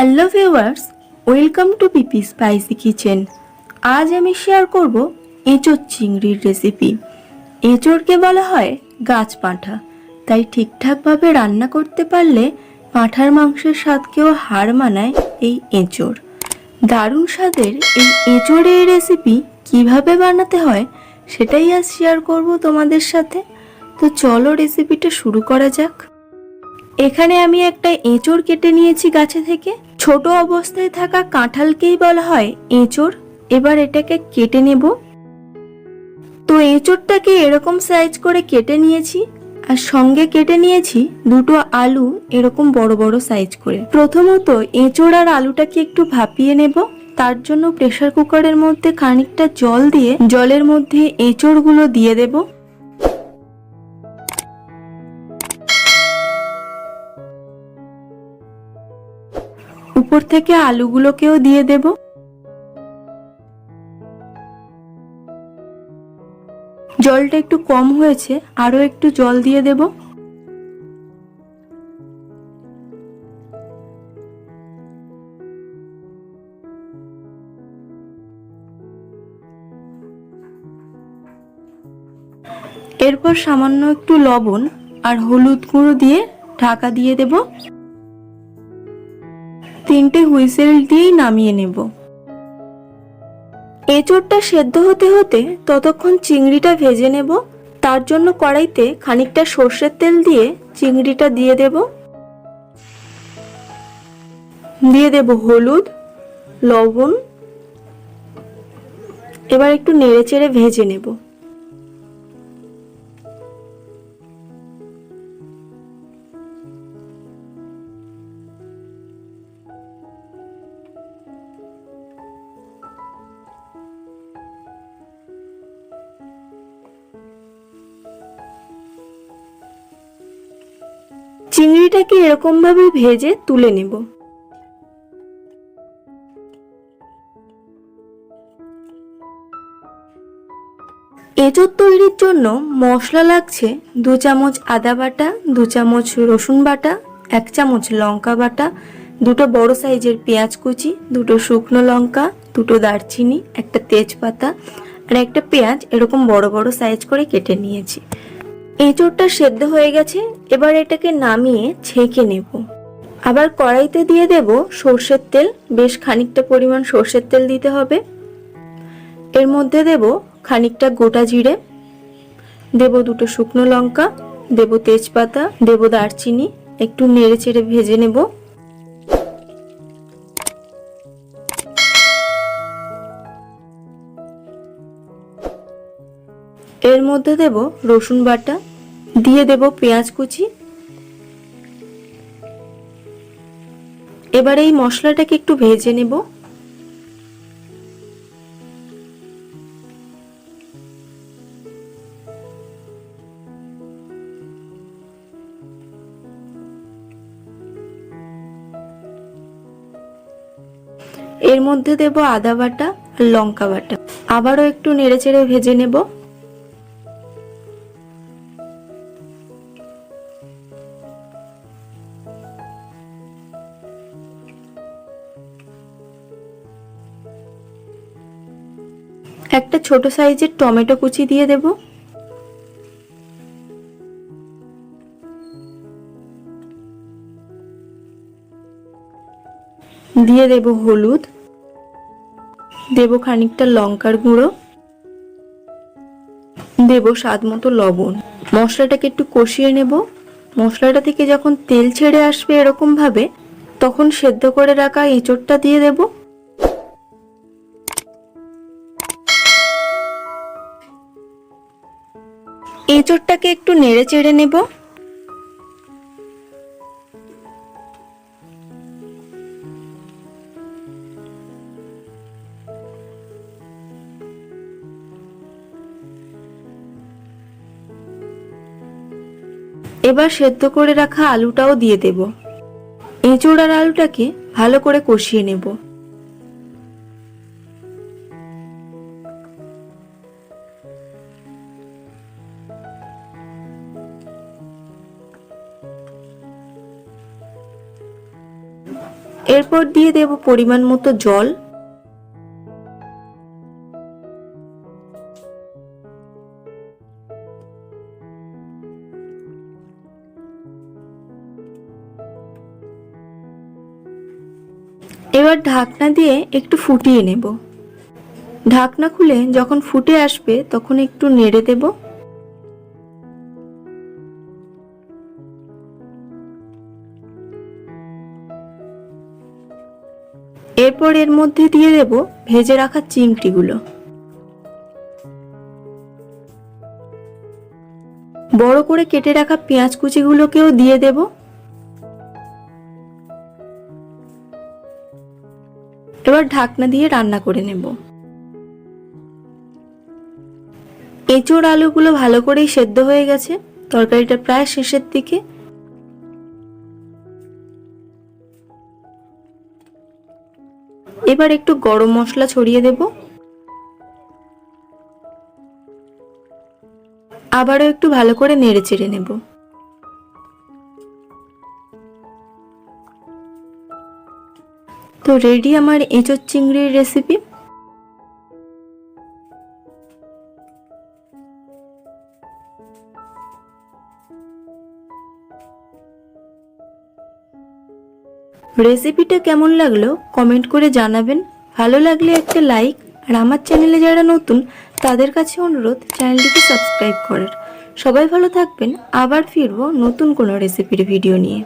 Hello viewers, welcome to PP spicy kitchen. আজ আমি share করব এঁচোড় চিংড়ির রেসিপি। এঁচোড়কে বলা হয় গাছ পাঁঠা, তাই ঠিকঠাকভাবে রান্না করতে পারলে পাঁঠার মাংসের স্বাদকেও হার মানায় এই এঁচোড়। দারুণ স্বাদের এই এঁচোড়ের রেসিপি কিভাবে বানাতে হয় সেটাই আজ শেয়ার করব তোমাদের সাথে। তো চলো রেসিপিটা শুরু করা যাক। এখানে আমি একটা এঁচোড় কেটে নিয়েছি গাছে থেকে। ছোট অবস্থায় থাকা কাঁঠালকেই বলা হয় এঁচোড়। এবার এটাকে কেটে নেব। তো এঁচোড়টাকে এরকম সাইজ করে কেটে নিয়েছি, আর সঙ্গে কেটে নিয়েছি দুটো আলু এরকম বড় বড় সাইজ করে। প্রথমত এঁচোড় আর আলুটাকে একটু ভাপিয়ে নেব। তার জন্য প্রেসার কুকারের মধ্যে খানিকটা জল দিয়ে জলের মধ্যে এঁচোড়গুলো দিয়ে দেব। উপর থেকে আলুগুলোকেও দিয়ে দেব। জলটা একটু কম হয়েছে, আরো একটু জল দিয়ে দেব। এরপর সামান্য একটু লবণ আর হলুদ গুঁড়ো দিয়ে ঢাকা দিয়ে দেব। 3টে হুইসেল দিয়েই নামিয়ে নেব। এঁচোড়টা সেদ্ধ হতে হতে ততক্ষণ চিংড়িটা ভেজে নেব। তার জন্য কড়াইতে খানিকটা সর্ষের তেল দিয়ে চিংড়িটা দিয়ে দেব। দিয়ে দেব হলুদ, লবণ। এবার একটু নেড়েচেড়ে ভেজে নেব। চিংড়িটাকে এরকম ভাবে ভেজে তুলে নেব। এঁচোড় তৈরির জন্য মশলা লাগছে 2 চামচ আদা বাটা, 2 চামচ রসুন বাটা, 1 চামচ লঙ্কা বাটা, দুটো বড় সাইজের পেঁয়াজ কুচি, দুটো শুকনো লঙ্কা, দুটো দারচিনি, একটা তেজপাতা আর একটা পেঁয়াজ এরকম বড় বড় সাইজ করে কেটে নিয়েছি। এঁচোড়টা সেদ্ধ হয়ে গেছে, এবার এটাকে নামিয়ে ছেঁকে নেব। আবার কড়াইতে দিয়ে দেব সর্ষের তেল। বেশ খানিকটা পরিমাণ সর্ষের তেল দিতে হবে। এর মধ্যে দেব খানিকটা গোটা জিরে, দেব দুটো শুকনো লঙ্কা, দেব তেজপাতা, দেব দারচিনি। একটু নেড়ে চেড়ে ভেজে নেব। এর মধ্যে দেব রসুন বাটা, দিয়ে দেব পেঁয়াজ কুচি। এবার এই মশলাটাকে একটু ভেজে নেব। এর মধ্যে দেব আদা বাটা আর লঙ্কা বাটা। আবারও একটু নেড়েচেড়ে ভেজে নেব। একটা ছোট সাইজের টমেটো কুচি দিয়ে দেব। দিয়ে দেব হলুদ, দেব খানিকটা লঙ্কার গুঁড়ো, দেব স্বাদ মতো লবণ। মশলাটাকে একটু কষিয়ে নেব। মশলাটা থেকে যখন তেল ছেড়ে আসবে এরকম ভাবে, তখন সেদ্ধ করে রাখা এঁচোড়টা দিয়ে দেব। এঁচোড়টাকে একটু নেড়ে চেড়ে নেব। এবার সেদ্ধ করে রাখা আলুটাও দিয়ে দেব। এঁচোড় আর আলুটাকে ভালো করে কষিয়ে নেব। এর এরপর দিয়ে দেব পরিমাণ মতো জল। এবার ঢাকনা দিয়ে একটু ফুটিয়ে নেব। ঢাকনা খুলে যখন ফুটে আসবে তখন একটু নেড়ে দেব। এরপর এর মধ্যে দিয়ে দেব ভেজে রাখা চিংড়িগুলো। বড় করে কেটে রাখা পেঁয়াজ কুচিগুলোকেও দিয়ে দেব। এবার ঢাকনা দিয়ে রান্না করে নেব। এঁচোড় আলুগুলো ভালো করেই সেদ্ধ হয়ে গেছে, তরকারিটা প্রায় শেষের দিকে। এবার একটু গরম মশলা ছড়িয়ে দেব। আবারও একটু ভালো করে নেড়ে চেড়ে নেব। তো রেডি আমার এঁচোড় চিংড়ির রেসিপি। রেসিপিটা কেমন লাগলো কমেন্ট করে জানাবেন। ভালো লাগলে একটা লাইক, আর আমার চ্যানেলে যারা নতুন তাদের কাছে অনুরোধ চ্যানেলটিকে সাবস্ক্রাইব করার। সবাই ভালো থাকবেন, আবার ফিরবো নতুন কোনো রেসিপির ভিডিও নিয়ে।